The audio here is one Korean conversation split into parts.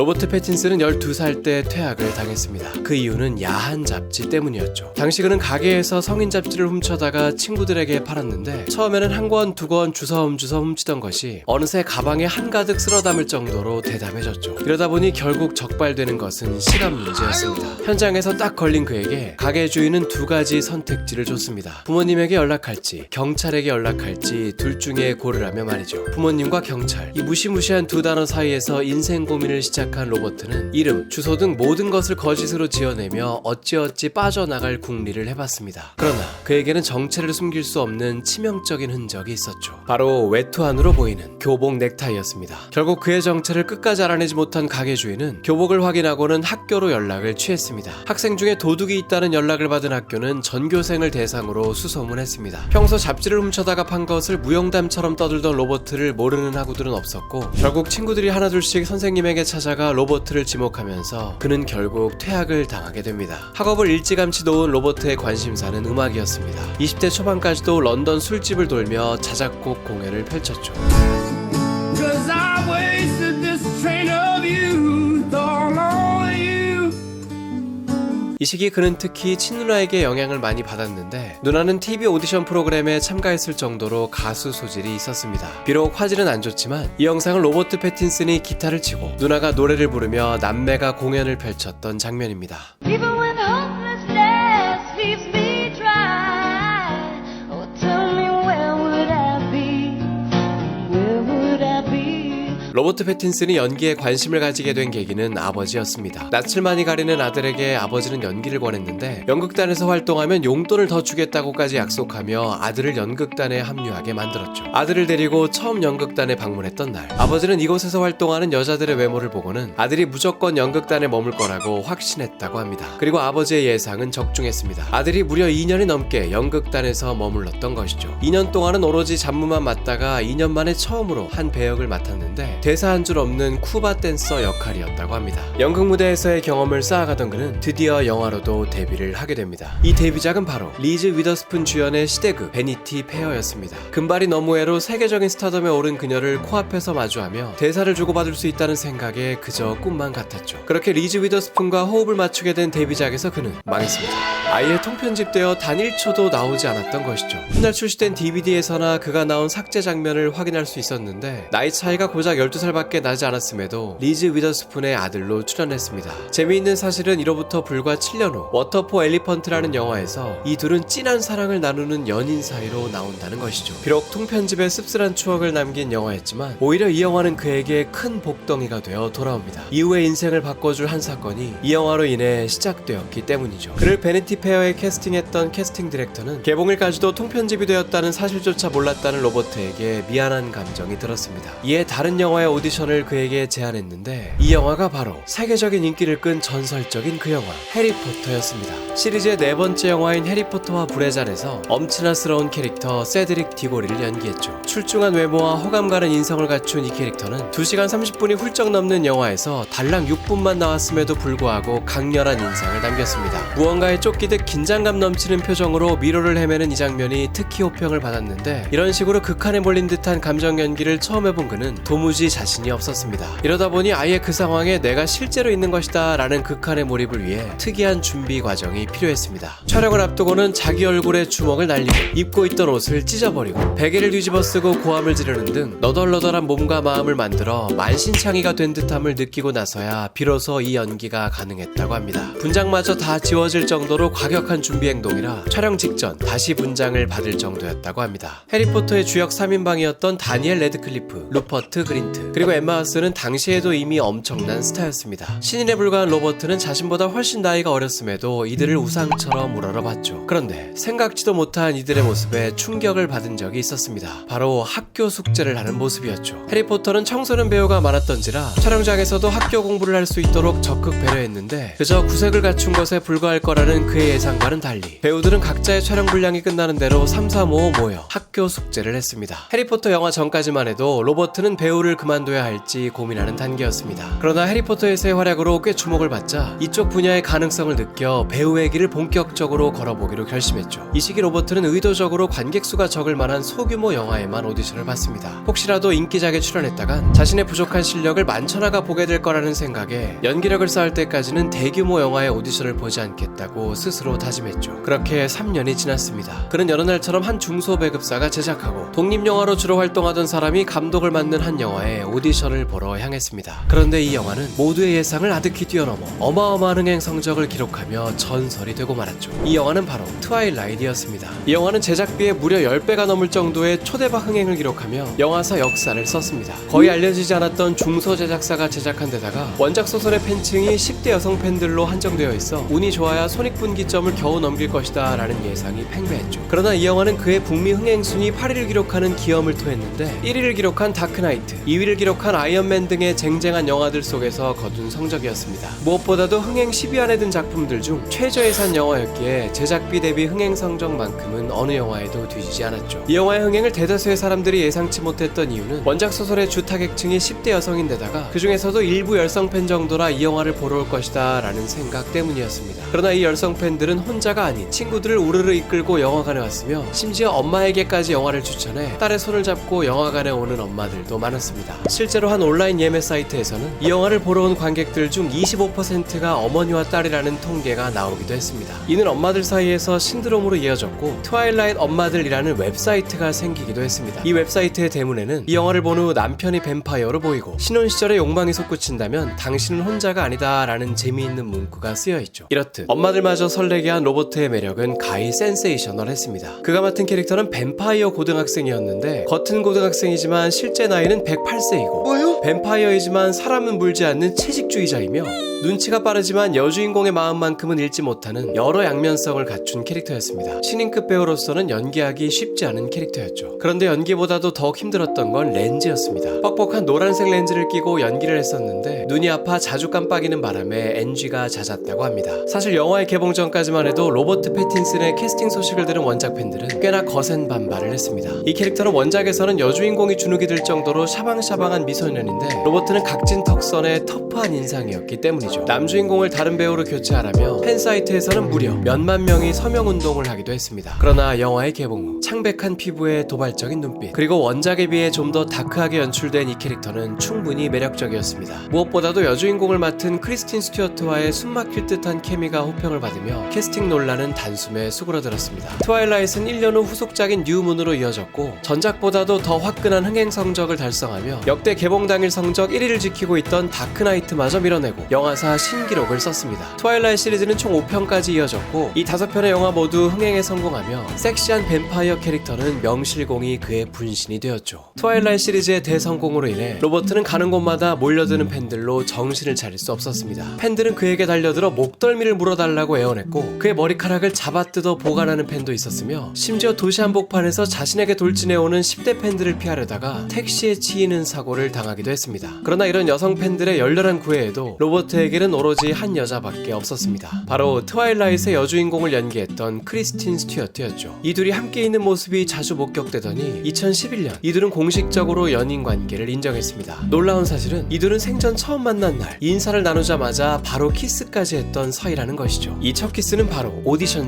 로버트 패틴슨은 12살 때 퇴학을 당했습니다. 그 이유는 야한 잡지 때문이었죠. 당시 그는 가게에서 성인 잡지를 훔쳐다가 친구들에게 팔았는데 처음에는 한 권, 두 권 주섬주섬 훔치던 것이 어느새 가방에 한가득 쓸어 담을 정도로 대담해졌죠. 이러다 보니 결국 적발되는 것은 시간 문제였습니다. 현장에서 딱 걸린 그에게 가게 주인은 두 가지 선택지를 줬습니다. 부모님에게 연락할지 경찰에게 연락할지 둘 중에 고르라며 말이죠. 부모님과 경찰, 이 무시무시한 두 단어 사이에서 인생 고민을 시작한 로버트는 이름, 주소 등 모든 것을 거짓으로 지어내며 어찌어찌 빠져나갈 궁리를 해봤습니다. 그러나 그에게는 정체를 숨길 수 없는 치명적인 흔적이 있었죠. 바로 외투 안으로 보이는 교복 넥타이였습니다. 결국 그의 정체를 끝까지 알아내지 못한 가게 주인은 교복을 확인하고는 학교로 연락을 취했습니다. 학생 중에 도둑이 있다는 연락을 받은 학교는 전교생을 대상으로 수소문했습니다. 평소 잡지를 훔쳐다가 판 것을 무용담처럼 떠들던 로버트를 모르는 학우들은 없었고 결국 친구들이 하나둘씩 선생님에게 찾아가 로버트를 지목하면서 그는 결국 퇴학을 당하게 됩니다. 학업을 일찌감치 놓은 로버트의 관심사는 음악이었습니다. 20대 초반까지도 런던 술집을 돌며 자작곡 공연을 펼쳤죠. 이 시기 그는 특히 친누나에게 영향을 많이 받았는데 누나는 TV 오디션 프로그램에 참가했을 정도로 가수 소질이 있었습니다. 비록 화질은 안 좋지만 이 영상은 로버트 패틴슨이 기타를 치고 누나가 노래를 부르며 남매가 공연을 펼쳤던 장면입니다. 로버트 패틴슨이 연기에 관심을 가지게 된 계기는 아버지였습니다. 낯을 많이 가리는 아들에게 아버지는 연기를 권했는데 연극단에서 활동하면 용돈을 더 주겠다고까지 약속하며 아들을 연극단에 합류하게 만들었죠. 아들을 데리고 처음 연극단에 방문했던 날, 아버지는 이곳에서 활동하는 여자들의 외모를 보고는 아들이 무조건 연극단에 머물 거라고 확신했다고 합니다. 그리고 아버지의 예상은 적중했습니다. 아들이 무려 2년이 넘게 연극단에서 머물렀던 것이죠. 2년 동안은 오로지 잡무만 맡다가 2년 만에 처음으로 한 배역을 맡았는데 대사 한 줄 없는 쿠바 댄서 역할이었다고 합니다. 연극 무대에서의 경험을 쌓아가던 그는 드디어 영화로도 데뷔를 하게 됩니다. 이 데뷔작은 바로 리즈 위더스푼 주연의 시대극 베니티 페어였습니다. 금발이 너무해로 세계적인 스타덤에 오른 그녀를 코앞에서 마주하며 대사를 주고받을 수 있다는 생각에 그저 꿈만 같았죠. 그렇게 리즈 위더스푼과 호흡을 맞추게 된 데뷔작에서 그는 망했습니다. 아예 통편집되어 단 1초도 나오지 않았던 것이죠. 훗날 출시된 DVD에서나 그가 나온 삭제 장면을 확인할 수 있었는데 나이 차이가 고작 12살밖에 나지 않았음에도 리즈 위더스푼의 아들로 출연했습니다. 재미있는 사실은 이로부터 불과 7년 후 워터포 엘리펀트라는 영화에서 이 둘은 진한 사랑을 나누는 연인 사이로 나온다는 것이죠. 비록 통편집에 씁쓸한 추억을 남긴 영화였지만 오히려 이 영화는 그에게 큰 복덩이가 되어 돌아옵니다. 이후의 인생을 바꿔줄 한 사건이 이 영화로 인해 시작되었기 때문이죠. 그를 베니티 페어에 캐스팅했던 캐스팅 디렉터는 개봉일까지도 통편집이 되었다는 사실조차 몰랐다는 로버트에게 미안한 감정이 들었습니다. 이에 다른 영화의 오디션을 그에게 제안했는데 이 영화가 바로 세계적인 인기를 끈 전설적인 그 영화 해리포터였습니다. 시리즈의 네 번째 영화인 해리포터와 불의 잔에서 엄친아스러운 캐릭터 세드릭 디고리를 연기했죠. 출중한 외모와 호감 가는 인성을 갖춘 이 캐릭터는 2시간 30분이 훌쩍 넘는 영화에서 달랑 6분만 나왔음에도 불구하고 강렬한 인상을 남겼습니다. 무언가에 쫓기듯 긴장감 넘치는 표정으로 미로를 헤매는 이 장면이 특히 호평을 받았는데 이런 식으로 극한에 몰린 듯한 감정 연기를 처음 해본 그는 도무지 자신이 없었습니다. 이러다 보니 아예 그 상황에 내가 실제로 있는 것이다 라는 극한의 몰입을 위해 특이한 준비 과정이 필요했습니다. 촬영을 앞두고는 자기 얼굴에 주먹을 날리고 입고 있던 옷을 찢어버리고 베개를 뒤집어 쓰고 고함을 지르는 등 너덜너덜한 몸과 마음을 만들어 만신창이가 된 듯함을 느끼고 나서야 비로소 이 연기가 가능했다고 합니다. 분장마저 다 지워질 정도로 과격한 준비 행동이라 촬영 직전 다시 분장을 받을 정도였다고 합니다. 해리포터의 주역 3인방이었던 다니엘 레드클리프, 루퍼트 그린트, 그리고 엠마 왓슨은 당시에도 이미 엄청난 스타였습니다. 신인에 불과한 로버트는 자신보다 훨씬 나이가 어렸음에도 이들을 우상처럼 우러러봤죠. 그런데 생각지도 못한 이들의 모습에 충격을 받은 적이 있었습니다. 바로 학교 숙제를 하는 모습이었죠. 해리포터는 청소년 배우가 많았던지라 촬영장에서도 학교 공부를 할 수 있도록 적극 배려했는데 그저 구색을 갖춘 것에 불과할 거라는 그의 예상과는 달리 배우들은 각자의 촬영 분량이 끝나는 대로 3, 4, 5 모여 학교 숙제를 했습니다. 해리포터 영화 전까지만 해도 로버트는 배우를 그만 그만둬야 할지 고민하는 단계였습니다. 그러나 해리포터에서의 활약으로 꽤 주목을 받자 이쪽 분야의 가능성을 느껴 배우의 길을 본격적으로 걸어보기로 결심했죠. 이 시기 로버트는 의도적으로 관객 수가 적을 만한 소규모 영화에만 오디션을 받습니다. 혹시라도 인기작에 출연했다간 자신의 부족한 실력을 만천하가 보게 될 거라는 생각에 연기력을 쌓을 때까지는 대규모 영화의 오디션을 보지 않겠다고 스스로 다짐했죠. 그렇게 3년이 지났습니다. 그는 여느 날처럼 한 중소배급사가 제작하고 독립영화로 주로 활동하던 사람이 감독을 맡는 한 영화에 오디션을 보러 향했습니다. 그런데 이 영화는 모두의 예상을 아득히 뛰어넘어 어마어마한 흥행 성적을 기록하며 전설이 되고 말았죠. 이 영화는 바로 트와일라이트였습니다. 이 영화는 제작비의 무려 10배가 넘을 정도의 초대박 흥행을 기록하며 영화사 역사를 썼습니다. 거의 알려지지 않았던 중소제작사가 제작한 데다가 원작 소설의 팬층이 10대 여성 팬들로 한정되어 있어 운이 좋아야 손익분기점을 겨우 넘길 것이다 라는 예상이 팽배했죠. 그러나 이 영화는 그의 북미 흥행 순위 8위를 기록하는 기염을 토했는데 1위를 기록한 다크나이트, 2위를 기록한 아이언맨 등의 쟁쟁한 영화들 속에서 거둔 성적이었습니다. 무엇보다도 흥행 10위 안에 든 작품들 중 최저예산 영화였기에 제작비 대비 흥행 성적만큼은 어느 영화에도 뒤지지 않았죠. 이 영화의 흥행을 대다수의 사람들이 예상치 못했던 이유는 원작 소설의 주 타겟층이 10대 여성인데다가 그 중에서도 일부 열성 팬 정도라 이 영화를 보러 올 것이다 라는 생각 때문이었습니다. 그러나 이 열성 팬들은 혼자가 아닌 친구들을 우르르 이끌고 영화관에 왔으며 심지어 엄마에게까지 영화를 추천해 딸의 손을 잡고 영화관에 오는 엄마들도 많았습니다. 실제로 한 온라인 예매 사이트에서는 이 영화를 보러 온 관객들 중 25%가 어머니와 딸이라는 통계가 나오기도 했습니다. 이는 엄마들 사이에서 신드롬으로 이어졌고 트와일라이트 엄마들이라는 웹사이트가 생기기도 했습니다. 이 웹사이트의 대문에는 이 영화를 본 후 남편이 뱀파이어로 보이고 신혼 시절에 욕망이 솟구친다면 당신은 혼자가 아니다 라는 재미있는 문구가 쓰여있죠. 이렇듯 엄마들마저 설레게 한 로버트의 매력은 가히 센세이셔널했습니다. 그가 맡은 캐릭터는 뱀파이어 고등학생이었는데 겉은 고등학생이지만 실제 나이는 108세이고 뭐요? 뱀파이어이지만 사람은 물지 않는 채식주의자이며 눈치가 빠르지만 여주인공의 마음만큼은 읽지 못하는 여러 양면성을 갖춘 캐릭터였습니다. 신인급 배우로서는 연기하기 쉽지 않은 캐릭터였죠. 그런데 연기보다도 더욱 힘들었던 건 렌즈였습니다. 뻑뻑한 노란색 렌즈를 끼고 연기를 했었는데 눈이 아파 자주 깜빡이는 바람에 NG가 잦았다고 합니다. 사실 영화의 개봉 전까지만 해도 로버트 패틴슨의 캐스팅 소식을 들은 원작 팬들은 꽤나 거센 반발을 했습니다. 이 캐릭터는 원작에서는 여주인공이 주눅이 들 정도로 샤방샤방한 미소년인데 로버트는 각진 턱선에 터프한 인상이었기 때문이죠. 남주인공을 다른 배우로 교체하라며 팬사이트에서는 무려 몇만 명이 서명운동을 하기도 했습니다. 그러나 영화의 개봉 후 창백한 피부에 도발적인 눈빛 그리고 원작에 비해 좀 더 다크하게 연출된 이 캐릭터는 충분히 매력적이었습니다. 무엇보다도 여주인공을 맡은 크리스틴 스튜어트와의 숨막힐 듯한 케미가 호평을 받으며 캐스팅 논란은 단숨에 수그러들었습니다. 트와일라이트는 1년 후 후속작인 뉴문으로 이어졌고 전작보다도 더 화끈한 흥행 성적을 달성하며 역대 개봉 당일 성적 1위를 지키고 있던 다크나이트마저 밀어내고 영화사 신기록을 썼습니다. 트와일라이트 시리즈는 총 5편까지 이어졌고 이 5편의 영화 모두 흥행에 성공하며 섹시한 뱀파이어 캐릭터는 명실공히 그의 분신이 되었죠. 트와일라이트 시리즈의 대성공으로 인해 로버트는 가는 곳마다 몰려드는 팬들로 정신을 차릴 수 없었습니다. 팬들은 그에게 달려들어 목덜미를 물어달라고 애원했고 그의 머리카락을 잡아뜯어 보관하는 팬도 있었으며 심지어 도시 한복판에서 자신에게 돌진해오는 10대 팬들을 피하려다가 택시에 치이는 사고를 당하기도 했습니다. 그러나 이런 여성 팬들의 열렬한 구애에도 로버트에게는 오로지 한 여자밖에 없었습니다. 바로 트와일라이트의 여주인공을 연기했던 크리스틴 스튜어트였죠. 이 둘이 함께 있는 모습이 자주 목격되더니 2011년 이 둘은 공식적으로 연인 관계를 인정했습니다. 놀라운 사실은 이 둘은 생전 처음 만난 날 인사를 나누자마자 바로 키스까지 했던 사이라는 것이죠. 이 첫 키스는 바로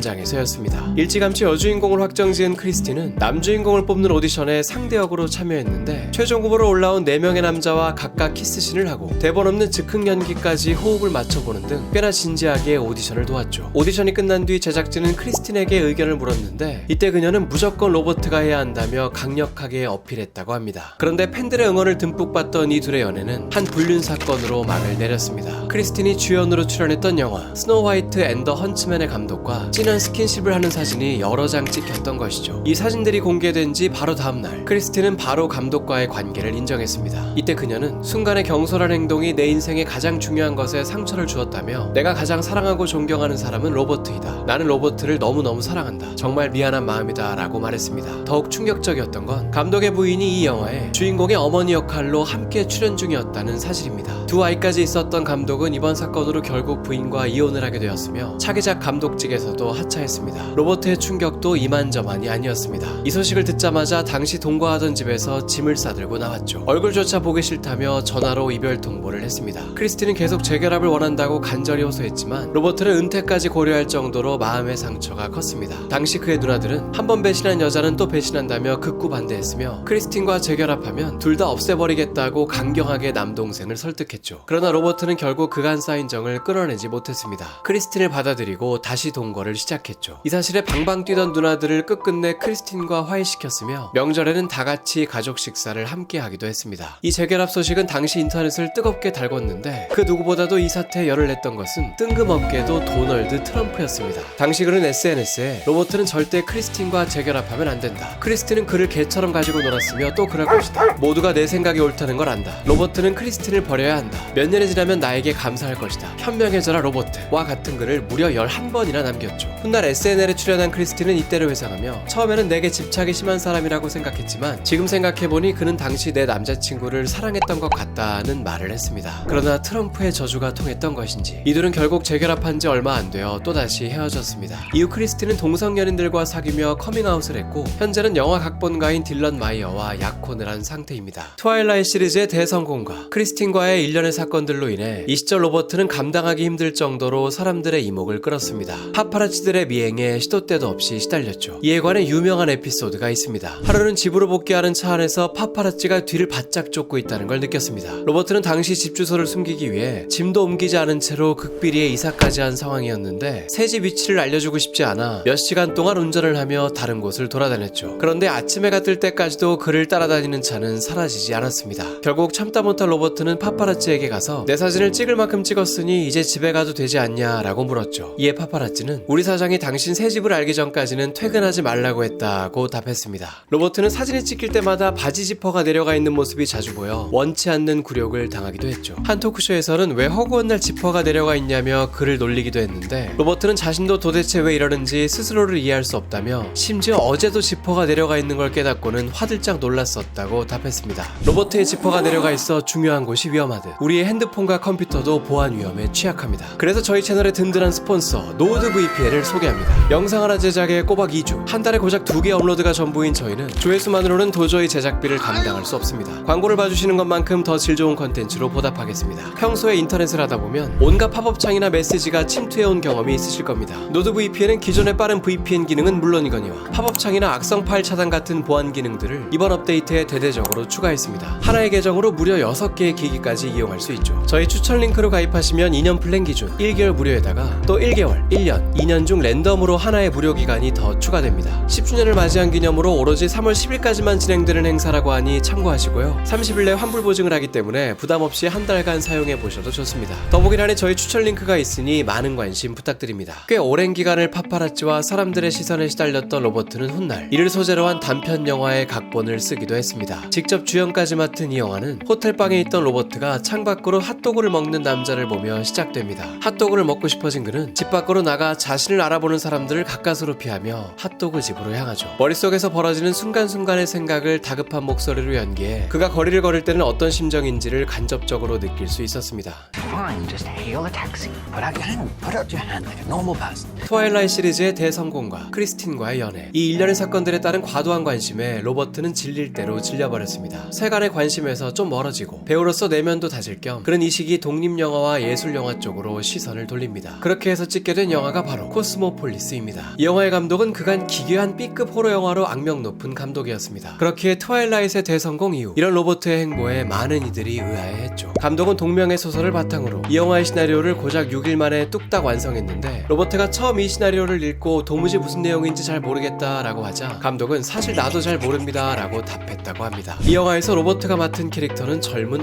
오디션장에서였습니다. 일찌감치 여주인공을 확정지은 크리스틴은 남주인공을 뽑는 오디션에 상대 역으로 참여했는데 최종 후보로 올라온 4명의 남자와 각각 키스신을 하고 대본 없는 즉흥 연기까지 호흡을 맞춰보는 등 꽤나 진지하게 오디션을 도왔죠. 오디션이 끝난 뒤 제작진은 크리스틴에게 의견을 물었는데 이때 그녀는 무조건 로버트가 해야 한다며 강력하게 어필했다고 합니다. 그런데 팬들의 응원을 듬뿍 받던 이 둘의 연애는 한 불륜 사건으로 막을 내렸습니다. 크리스틴이 주연으로 출연했던 영화 스노우 화이트 앤 더 헌츠맨의 감독과 진한 스킨십을 하는 사진이 여러 장 찍혔던 것이죠. 이 사진들이 공개된 지 바로 다음날 크리스틴은 바로 감독과의 관계를 인정했습니다. 이때 그녀는 순간의 경솔한 행동이 내 인생의 가장 중요한 것에 상처를 주었다며 내가 가장 사랑하고 존경하는 사람은 로버트이다. 나는 로버트를 너무너무 사랑한다. 정말 미안한 마음이다 라고 말했습니다. 더욱 충격적이었던 건 감독의 부인이 이 영화에 주인공의 어머니 역할로 함께 출연 중이었다는 사실입니다. 두 아이까지 있었던 감독은 감독은 이번 사건으로 결국 부인과 이혼을 하게 되었으며 차기작 감독직에서도 하차했습니다. 로버트의 충격도 이만저만이 아니었습니다. 이 소식을 듣자마자 당시 동거하던 집에서 짐을 싸들고 나왔죠. 얼굴조차 보기 싫다며 전화로 이별 통보를 했습니다. 크리스틴은 계속 재결합을 원한다고 간절히 호소했지만 로버트는 은퇴까지 고려할 정도로 마음의 상처가 컸습니다. 당시 그의 누나들은 한 번 배신한 여자는 또 배신한다며 극구 반대했으며 크리스틴과 재결합하면 둘 다 없애버리겠다고 강경하게 남동생을 설득했죠. 그러나 로버트는 결국 그간 쌓인 정을 끌어내지 못했습니다. 크리스틴을 받아들이고 다시 동거를 시작했죠. 이 사실에 방방 뛰던 누나들을 끝끝내 크리스틴과 화해시켰으며 명절에는 다같이 가족 식사를 함께 하기도 했습니다. 이 재결합 소식은 당시 인터넷을 뜨겁게 달궜는데 그 누구보다도 이 사태에 열을 냈던 것은 뜬금없게도 도널드 트럼프였습니다. 당시 그는 SNS에 로버트는 절대 크리스틴과 재결합하면 안 된다. 크리스틴은 그를 개처럼 가지고 놀았으며 또 그럴 것이다. 모두가 내 생각이 옳다는 걸 안다. 로버트는 크리스틴을 버려야 한다. 몇 년이 지나면 나에게 감사할 것이다. 현명해져라 로버트와 같은 글을 무려 11번이나 남겼죠. 훗날 SNL에 출연한 크리스틴은 이때를 회상하며 처음에는 내게 집착이 심한 사람이라고 생각했지만 지금 생각해보니 그는 당시 내 남자친구를 사랑했던 것 같다는 말을 했습니다. 그러나 트럼프의 저주가 통했던 것인지 이들은 결국 재결합한 지 얼마 안 되어 또다시 헤어졌습니다. 이후 크리스틴은 동성연인들과 사귀며 커밍아웃을 했고 현재는 영화 각본가인 딜런 마이어와 약혼을 한 상태입니다. 트와일라이트 시리즈의 대성공과 크리스틴과의 일련의 사건들로 인해 이 시절 로버트는 감당하기 힘들 정도로 사람들의 이목을 끌었습니다. 파파라치들의 미행에 시도 때도 없이 시달렸죠. 이에 관해 유명한 에피소드가 있습니다. 하루는 집으로 복귀하는 차 안에서 파파라치가 뒤를 바짝 쫓고 있다는 걸 느꼈습니다. 로버트는 당시 집 주소를 숨기기 위해 짐도 옮기지 않은 채로 극비리에 이사까지 한 상황이었는데 새 집 위치를 알려주고 싶지 않아 몇 시간 동안 운전을 하며 다른 곳을 돌아다녔죠. 그런데 아침 해가 뜰 때까지도 그를 따라다니는 차는 사라지지 않았습니다. 결국 참다 못한 로버트는 파파라치에게 가서 내 사진을 찍을 만큼 찍었으니 이제 집에 가도 되지 않냐라고 물었죠. 이에 파파라치는 우리 사장이 당신 새 집을 알기 전까지는 퇴근하지 말라고 했다고 답했습니다. 로버트는 사진이 찍힐 때마다 바지 지퍼가 내려가 있는 모습이 자주 보여 원치 않는 굴욕을 당하기도 했죠. 한 토크쇼에서는 왜 허구한 날 지퍼가 내려가 있냐며 그를 놀리기도 했는데 로버트는 자신도 도대체 왜 이러는지 스스로를 이해할 수 없다며 심지어 어제도 지퍼가 내려가 있는 걸 깨닫고는 화들짝 놀랐었다고 답했습니다. 로버트의 지퍼가 내려가 있어 중요한 곳이 위험하듯 우리의 핸드폰과 컴퓨터도 보안 위험에 취약합니다. 그래서 저희 채널의 든든한 스폰서 노드 VPN을 소개합니다. 영상 하나 제작에 꼬박 2주, 한 달에 고작 2개 업로드가 전부인 저희는 조회수만으로는 도저히 제작비를 감당할 수 없습니다. 광고를 봐주시는 것만큼 더 질 좋은 컨텐츠로 보답하겠습니다. 평소에 인터넷을 하다 보면 온갖 팝업창이나 메시지가 침투해온 경험이 있으실 겁니다. 노드 VPN은 기존의 빠른 VPN 기능은 물론이거니와 팝업창이나 악성 파일 차단 같은 보안 기능들을 이번 업데이트에 대대적으로 추가했습니다. 하나의 계정으로 무려 6개의 기기까지 이용할 수 있죠. 저희 추천 링크로 가입하시면 2년 플랜 기준 1개월 무료에다가 또 1개월, 1년, 2년 중 랜덤으로 하나의 무료 기간이 더 추가됩니다. 10주년을 맞이한 기념으로 오로지 3월 10일까지만 진행되는 행사라고 하니 참고하시고요. 30일 내 환불 보증을 하기 때문에 부담없이 한 달간 사용해 보셔도 좋습니다. 더보기란에 저희 추천 링크가 있으니 많은 관심 부탁드립니다. 꽤 오랜 기간을 파파라치와 사람들의 시선에 시달렸던 로버트는 훗날 이를 소재로 한 단편 영화의 각본을 쓰기도 했습니다. 직접 주연까지 맡은 이 영화는 호텔방에 있던 로버트가 창밖으로 핫도그를 먹는 남자를 보며 시작됩니다. 핫도그를 먹고 싶어진 그는 집 밖으로 나가 자신을 알아보는 사람들을 가까스로 피하며 핫도그 집으로 향하죠. 머릿속에서 벌어지는 순간순간의 생각을 다급한 목소리로 연기해 그가 거리를 걸을 때는 어떤 심정인지를 간접적으로 느낄 수 있었습니다. Fine, just hail a taxi. Put out your hand. Put out your hand like a normal person. 트와일라이트 시리즈의 대성공과 크리스틴과의 연애, 이 일련의 사건들에 따른 과도한 관심에 로버트는 질릴 대로 질려버렸습니다. 세간의 관심에서 좀 멀어지고 배우로서 내면도 다질 겸 그는 이 시기 독립영화와 예술영화 쪽으로 시선을 돌립니다. 그렇게 해서 찍게 된 영화가 바로 코스모폴리스입니다. 이 영화의 감독은 그간 기괴한 B급 호러 영화로 악명 높은 감독이었습니다. 그렇기에 트와일라이트의 대성공 이후 이런 로버트의 행보에 많은 이들이 의아해했죠. 감독은 동명의 소설을 바탕으로 이 영화의 시나리오를 고작 6일 만에 뚝딱 완성했는데 로버트가 처음 이 시나리오를 읽고 도무지 무슨 내용인지 잘 모르겠다라고 하자 감독은 사실 나도 잘 모릅니다 라고 답했다고 합니다. 이 영화에서 로버트가 맡은 캐릭터는 젊은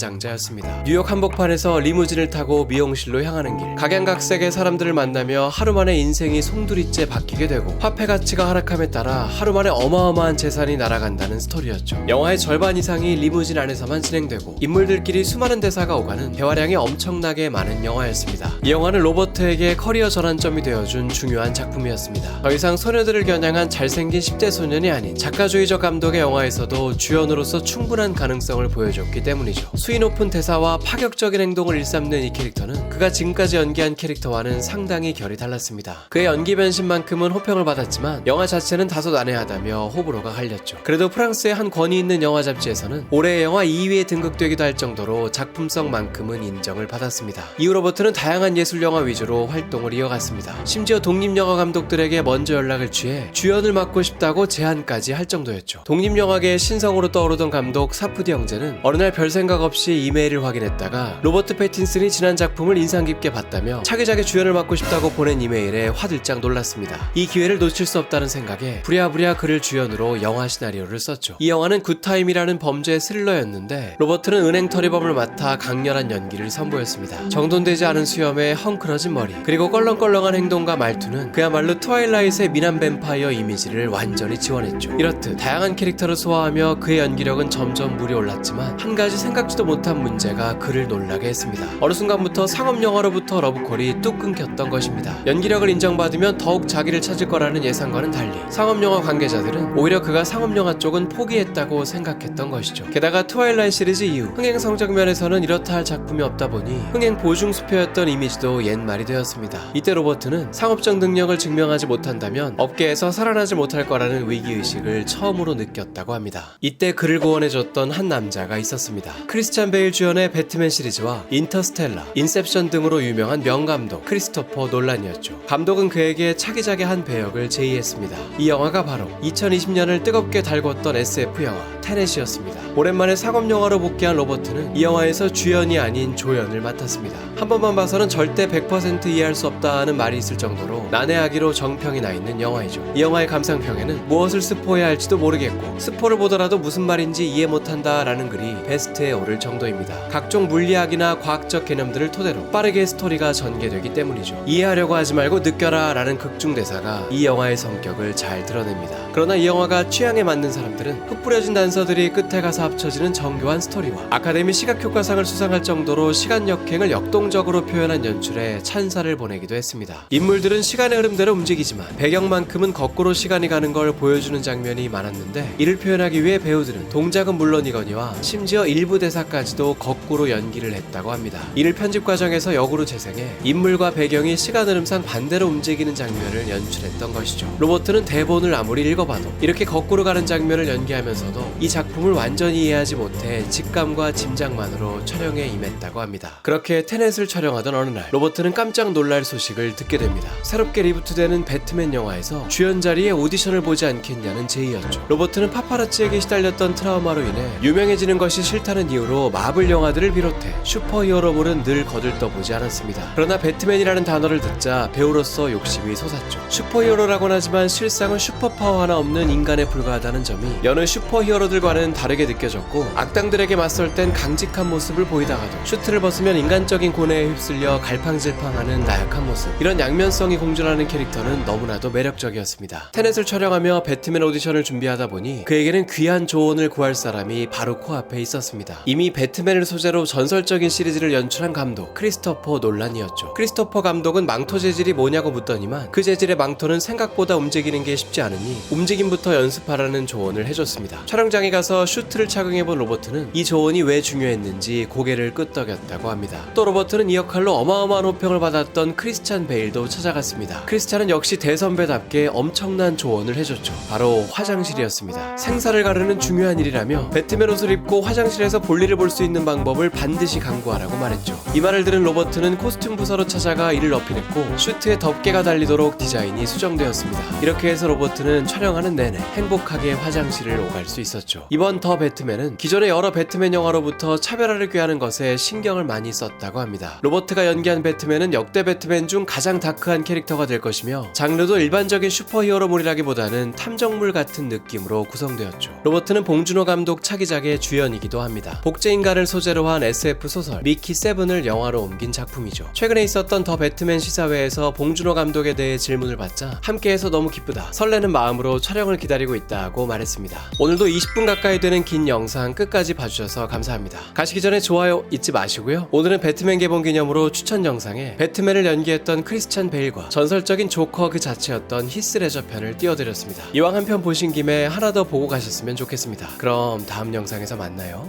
억만장자였습니다. 뉴욕 한복판에서 리무진을 타고 미용실로 향하는 길, 각양각색의 사람들을 만나며 하루 만에 인생이 송두리째 바뀌게 되고 화폐 가치가 하락함에 따라 하루 만에 어마어마한 재산이 날아간다는 스토리였죠. 영화의 절반 이상이 리무진 안에서만 진행되고 인물들끼리 수많은 대사가 오가는 대화량이 엄청나게 많은 영화였습니다. 이 영화는 로버트에게 커리어 전환점이 되어준 중요한 작품이었습니다. 더 이상 소녀들을 겨냥한 잘생긴 10대 소년이 아닌 작가주의적 감독의 영화에서도 주연으로서 충분한 가능성을 보여줬기 때문이죠. 수위 높은 대사와 파격적인 행동을 일삼는 이 캐릭터는 그가 지금까지 연기한 캐릭터와는 상당히 결이 달랐습니다. 그의 연기 변신만큼은 호평을 받았지만 영화 자체는 다소 난해하다며 호불호가 갈렸죠. 그래도 프랑스의 한 권위 있는 영화 잡지에서는 올해의 영화 2위에 등극되기도 할 정도로 작품성만큼은 인정을 받았습니다. 이후 로버트는 다양한 예술 영화 위주로 활동을 이어갔습니다. 심지어 독립영화 감독들에게 먼저 연락을 취해 주연을 맡고 싶다고 제안까지 할 정도였죠. 독립영화계의 신성으로 떠오르던 감독 사프디 형제는 어느 날 별 생각 없이 이메일을 확인했다가 로버트 패틴슨이 지난 작품을 인상 깊게 봤다며 차기작의 주연을 맡고 싶다고 보낸 이메일에 화들짝 놀랐습니다. 이 기회를 놓칠 수 없다는 생각에 부랴부랴 그를 주연으로 영화 시나리오를 썼죠. 이 영화는 굿타임이라는 범죄 스릴러였는데 로버트는 은행 터리범을 맡아 강렬한 연기를 선보였습니다. 정돈되지 않은 수염에 헝클어진 머리 그리고 껄렁껄렁한 행동과 말투는 그야말로 트와일라잇의 미남 뱀파이어 이미지를 완전히 지원했죠. 이렇듯 다양한 캐릭터를 소화하며 그의 연기력은 점점 물이 올랐지만 한 가지 생각지도 못한 문제가 그를 놀라게 했습니다. 어느 순간부터 상업영화로부터 러브콜이 뚝 끊겼던 것입니다. 연기력을 인정받으면 더욱 자기를 찾을 거라는 예상과는 달리 상업영화 관계자들은 오히려 그가 상업영화 쪽은 포기했다고 생각했던 것이죠. 게다가 트와일라잇 시리즈 이후 흥행 성적 면에서는 이렇다 할 작품이 없다 보니 흥행 보증수표였던 이미지도 옛말이 되었습니다. 이때 로버트는 상업적 능력을 증명하지 못한다면 업계에서 살아나지 못할 거라는 위기의식을 처음으로 느꼈다고 합니다. 이때 그를 구원해줬던 한 남자가 있었습니다. 크리스찬 베일 주연의 배트맨 시리즈와 인터스텔라, 인셉션 등으로 유명한 명감독 크리스토퍼 놀란이었죠. 감독은 그에게 차기작의 한 배역을 제의했습니다. 이 영화가 바로 2020년을 뜨겁게 달궜던 SF 영화 테넷이었습니다. 오랜만에 상업영화로 복귀한 로버트는 이 영화에서 주연이 아닌 조연을 맡았습니다. 한 번만 봐서는 절대 100% 이해할 수 없다는 말이 있을 정도로 난해하기로 정평이 나 있는 영화이죠. 이 영화의 감상평에는 무엇을 스포해야 할지도 모르겠고 스포를 보더라도 무슨 말인지 이해 못한다 라는 글이 베스트에 오를 정도입니다. 각종 물리학이나 과학적 개념들을 토대로 빠르게 스토리가 전개되기 때문이죠. 이해하려고 하지 말고 느껴라 라는 극중대사가 이 영화의 성격을 잘 드러냅니다. 그러나 이 영화가 취향에 맞는 사람들은 흩뿌려진 단서들이 끝에 가서 합쳐지는 정교한 스토리와 아카데미 시각효과상을 수상할 정도로 시간 역행을 역동적으로 표현한 연출에 찬사를 보내기도 했습니다. 인물들은 시간의 흐름대로 움직이지만 배경만큼은 거꾸로 시간이 가는 걸 보여주는 장면이 많았는데 이를 표현하기 위해 배우들은 동작은 물론이거니와 심지어 일부 대사까지도 거꾸로 연기를 했다고 합니다. 이를 편집 과정에서 역으로 재생해 인물과 배경이 시간 흐름상 반대로 움직이는 장면을 연출했던 것이죠. 로버트는 대본을 아무리 읽어봐도 이렇게 거꾸로 가는 장면을 연기하면서도 이 작품을 완전히 이해하지 못해 직감과 짐작만으로 촬영에 임했다고 합니다. 그렇게 테넷을 촬영하던 어느 날 로버트는 깜짝 놀랄 소식을 듣게 됩니다. 새롭게 리부트되는 배트맨 영화에서 주연 자리에 오디션을 보지 않겠냐는 제의였죠. 로버트는 파파라치에게 시달렸던 트라우마로 인해 유명해지는 것이 싫다는 이유로 마블 영화들을 비롯해 슈퍼히어로물은 늘 거들떠보지 않았습니다. 그러나 배트맨이라는 단어를 듣자 배우로서 욕심이 솟았죠. 슈퍼히어로라고는 하지만 실상은 슈퍼파워 하나 없는 인간에 불과하다는 점이 여느 슈퍼히어로들과는 다르게 느껴졌고 악당들에게 맞설 땐 강직한 모습을 보이다가도 슈트를 벗으면 인간적인 고뇌에 휩쓸려 갈팡질팡하는 나약한 모습, 이런 양면성이 공존하는 캐릭터는 너무나도 매력적이었습니다. 테넷을 촬영하며 배트맨 오디션을 준비하다 보니 그에게는 귀한 조언을 구할 사람이 바로 코앞에 있었습니다. 이미 배트맨을 소재로 전설적인 시리즈를 연출한 감독 크리스토퍼 놀란이었죠. 크리스토퍼 감독은 망토 재질이 뭐냐고 묻더니만 그 재질의 망토는 생각보다 움직이는 게 쉽지 않으니 움직임부터 연습하라는 조언을 해줬습니다. 촬영장에 가서 슈트를 착용해본 로버트는 이 조언이 왜 중요했는지 고개를 끄덕였다고 합니다. 또 로버트는 이 역할로 어마어마한 호평을 받았던 크리스찬 베일도 찾아갔습니다. 크리스찬은 역시 대선배답게 엄청난 조언을 해줬죠. 바로 화장실이었습니다. 생사를 가르는 중요한 일이라며 배트맨 옷을 입고 화장실에서 볼일을 볼 수 있는 방법을 반드시 강구하라고 말했죠. 이 말을 들은 로버트는 코스튬 부서로 찾아가 이를 어필했고 슈트에 덮개가 달리도록 디자인이 수정되었습니다. 이렇게 해서 로버트는 촬영하는 내내 행복하게 화장실을 오갈 수 있었죠. 이번 더 배트맨은 기존의 여러 배트맨 영화로부터 차별화를 꾀하는 것에 신경을 많이 썼다고 합니다. 로버트가 연기한 배트맨은 역대 배트맨 중 가장 다크한 캐릭터가 될 것이며 장르도 일반적인 슈퍼히어로물이라기보다는 탐정물 같은 느낌으로 구성되었죠. 로버트는 봉준호 감독 차기작의 주연이기도 합니다. 복제인간을 소재로 한 SF 소설 미키 세븐을 영화로 옮긴 작품이죠. 최근에 있었던 더 배트맨 시사회에서 봉준호 감독에 대해 질문을 받자 함께해서 너무 기쁘다, 설레는 마음으로 아직도 촬영을 기다리고 있다고 말했습니다. 오늘도 20분 가까이 되는 긴 영상 끝까지 봐주셔서 감사합니다. 가시기 전에 좋아요 잊지 마시고요. 오늘은 배트맨 개봉 기념으로 추천 영상에 배트맨을 연기했던 크리스찬 베일과 전설적인 조커 그 자체였던 히스레저 편을 띄워드렸습니다. 이왕 한 편 보신 김에 하나 더 보고 가셨으면 좋겠습니다. 그럼 다음 영상에서 만나요.